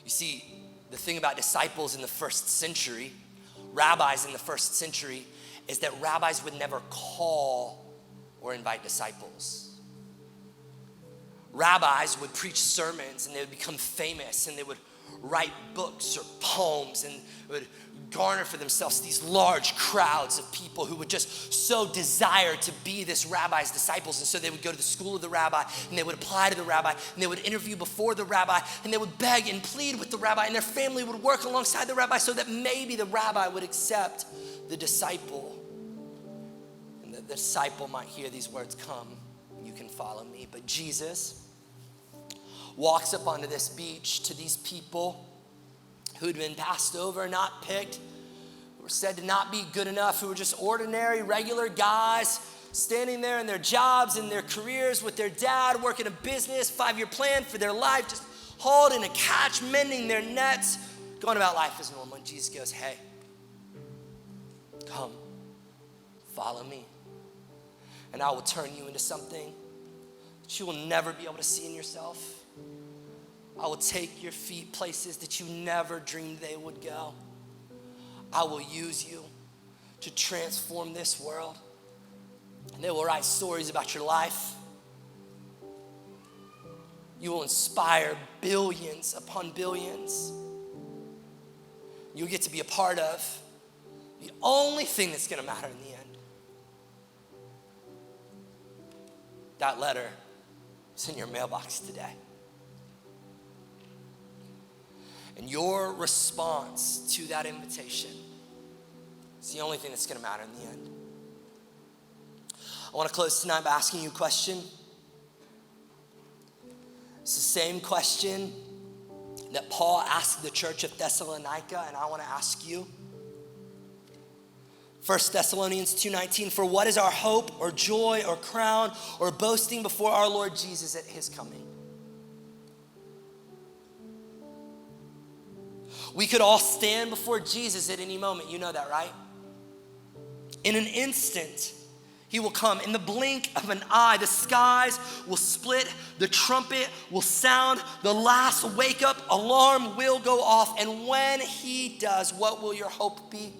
You see, the thing about disciples in the first century, rabbis in the first century, is that rabbis would never call or invite disciples. Rabbis would preach sermons and they would become famous and they would write books or poems and would garner for themselves these large crowds of people who would just so desire to be this rabbi's disciples. And so they would go to the school of the rabbi and they would apply to the rabbi and they would interview before the rabbi and they would beg and plead with the rabbi and their family would work alongside the rabbi so that maybe the rabbi would accept the disciple. And the disciple might hear these words, come, you can follow me. But Jesus walks up onto this beach to these people who'd been passed over, not picked, who were said to not be good enough, who were just ordinary, regular guys standing there in their jobs and their careers with their dad, working a business, 5-year plan for their life, just hauled in a catch, mending their nets, going about life as normal. And Jesus goes, hey, come, follow me, and I will turn you into something that you will never be able to see in yourself. I will take your feet places that you never dreamed they would go. I will use you to transform this world. And they will write stories about your life. You will inspire billions upon billions. You'll get to be a part of the only thing that's gonna matter in the end. That letter is in your mailbox today. And your response to that invitation is the only thing that's gonna matter in the end. I wanna close tonight by asking you a question. It's the same question that Paul asked the church of Thessalonica, and I wanna ask you. 1 Thessalonians 2:19, for what is our hope or joy or crown or boasting before our Lord Jesus at his coming? We could all stand before Jesus at any moment. You know that, right? In an instant, he will come. In the blink of an eye, the skies will split, the trumpet will sound, the last wake-up alarm will go off. And when he does, what will your hope be?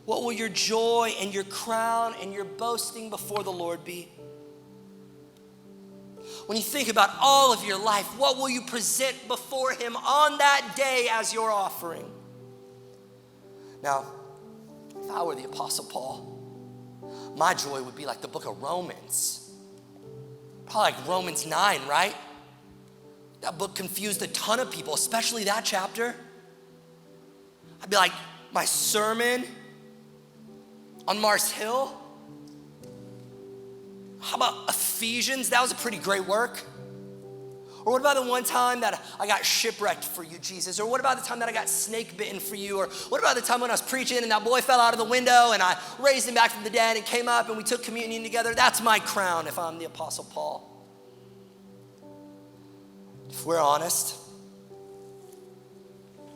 What will your joy and your crown and your boasting before the Lord be? When you think about all of your life, what will you present before him on that day as your offering? Now, if I were the Apostle Paul, my joy would be like the book of Romans. Probably like Romans 9, right? That book confused a ton of people, especially that chapter. I'd be like, my sermon on Mars Hill? How about Ephesians? That was a pretty great work. Or what about the one time that I got shipwrecked for you, Jesus? Or what about the time that I got snake bitten for you? Or what about the time when I was preaching and that boy fell out of the window and I raised him back from the dead and came up and we took communion together? That's my crown if I'm the Apostle Paul. If we're honest,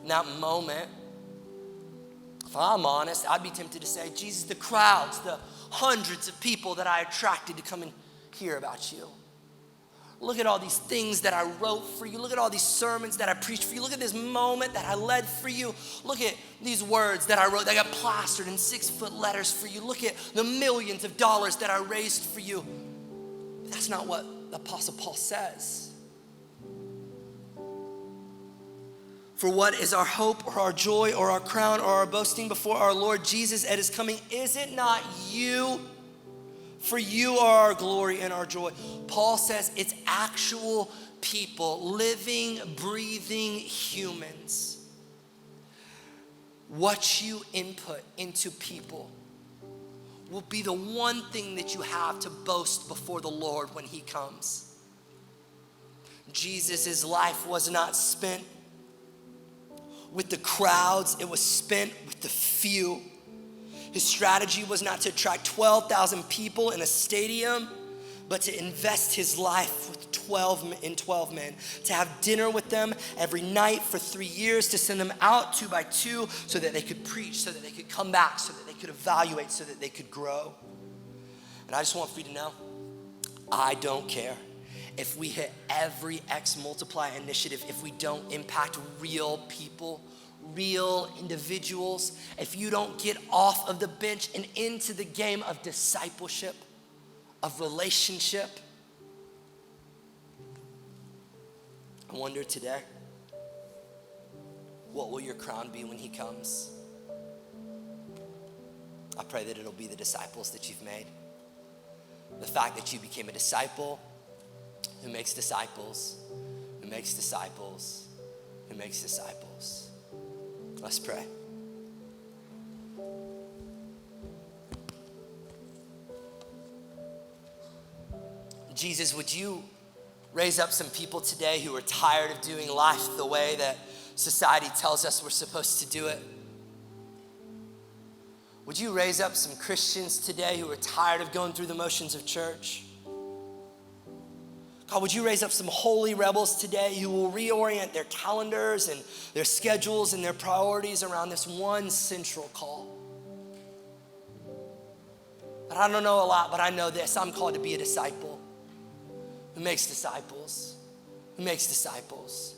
in that moment, if I'm honest, I'd be tempted to say, Jesus, the crowds, the hundreds of people that I attracted to come and hear about you, Look at all these things that I wrote for you. Look at all these sermons that I preached for you. Look at this moment that I led for you. Look at these words that I wrote that got plastered in 6-foot letters for you. Look at the millions of dollars that I raised for you. But that's not what the Apostle Paul says. For what is our hope or our joy or our crown or our boasting before our Lord Jesus at his coming? Is it not you? For you are our glory and our joy. Paul says it's actual people, living, breathing humans. What you input into people will be the one thing that you have to boast before the Lord when he comes. Jesus' life was not spent with the crowds, it was spent with the few. His strategy was not to attract 12,000 people in a stadium, but to invest his life with 12 men, to have dinner with them every night for 3 years, to send them out 2 by 2 so that they could preach, so that they could come back, so that they could evaluate, so that they could grow. And I just want for you to know, I don't care if we hit every X Multiply initiative, if we don't impact real people, real individuals, if you don't get off of the bench and into the game of discipleship, of relationship. I wonder today, what will your crown be when he comes? I pray that it'll be the disciples that you've made. The fact that you became a disciple who makes disciples, who makes disciples, who makes disciples. Let's pray. Jesus, would you raise up some people today who are tired of doing life the way that society tells us we're supposed to do it? Would you raise up some Christians today who are tired of going through the motions of church? God, would you raise up some holy rebels today who will reorient their calendars and their schedules and their priorities around this one central call? But I don't know a lot, but I know this. I'm called to be a disciple who makes disciples, who makes disciples.